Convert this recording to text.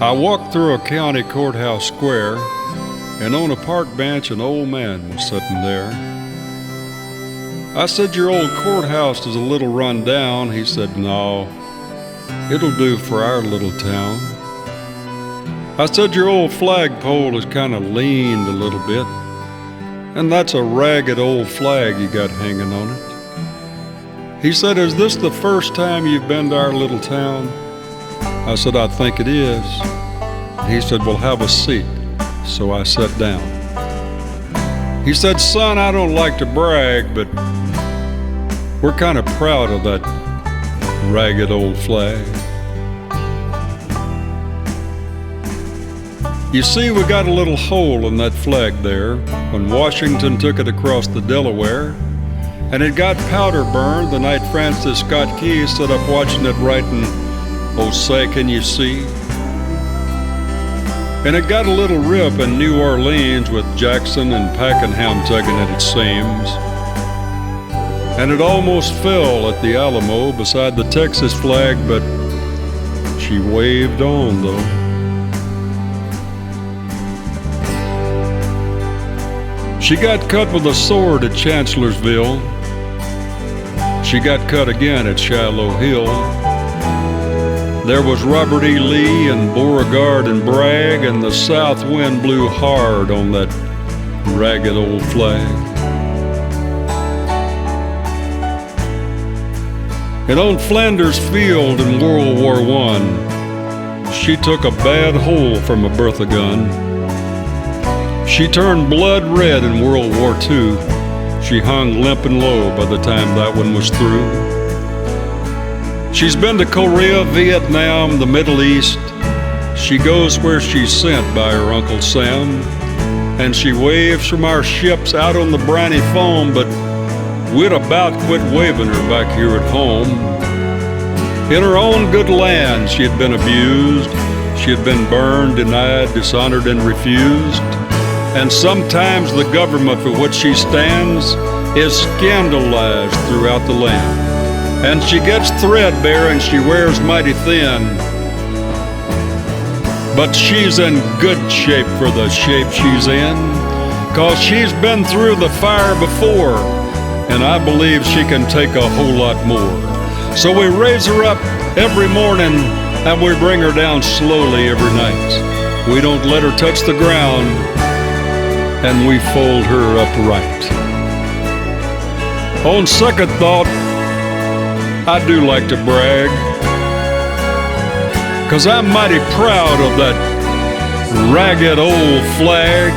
I walked through a county courthouse square, and on a park bench an old man was sitting there. I said, "Your old courthouse is a little run down." He said, "No, it'll do for our little town." I said, "Your old flagpole is kind of leaned a little bit, and that's a ragged old flag you got hanging on it." He said, "Is this the first time you've been to our little town?" I said, "I think it is." He said, "Well, have a seat." So I sat down. He said, "Son, I don't like to brag, but we're kind of proud of that ragged old flag. You see, we got a little hole in that flag there when Washington took it across the Delaware, and it got powder burned the night Francis Scott Key stood up watching it writing, 'Oh, say, can you see?' And it got a little rip in New Orleans with Jackson and Pakenham tugging at its seams. And it almost fell at the Alamo beside the Texas flag, but she waved on, though." She got cut with a sword at Chancellorsville. She got cut again at Shiloh Hill. There was Robert E. Lee and Beauregard and Bragg, and the south wind blew hard on that ragged old flag. And on Flanders Field in World War I, she took a bad hole from a Bertha gun. She turned blood red in World War II. She hung limp and low by the time that one was through. She's been to Korea, Vietnam, the Middle East. She goes where she's sent by her Uncle Sam. And she waves from our ships out on the briny foam, but we'd about quit waving her back here at home. In her own good land she had been abused. She had been burned, denied, dishonored, and refused. And sometimes the government for which she stands is scandalized throughout the land. And she gets threadbare and she wears mighty thin. But she's in good shape for the shape she's in, 'cause she's been through the fire before, and I believe she can take a whole lot more. So we raise her up every morning and we bring her down slowly every night. We don't let her touch the ground, and we fold her upright. On second thought, I do like to brag, 'cause I'm mighty proud of that ragged old flag.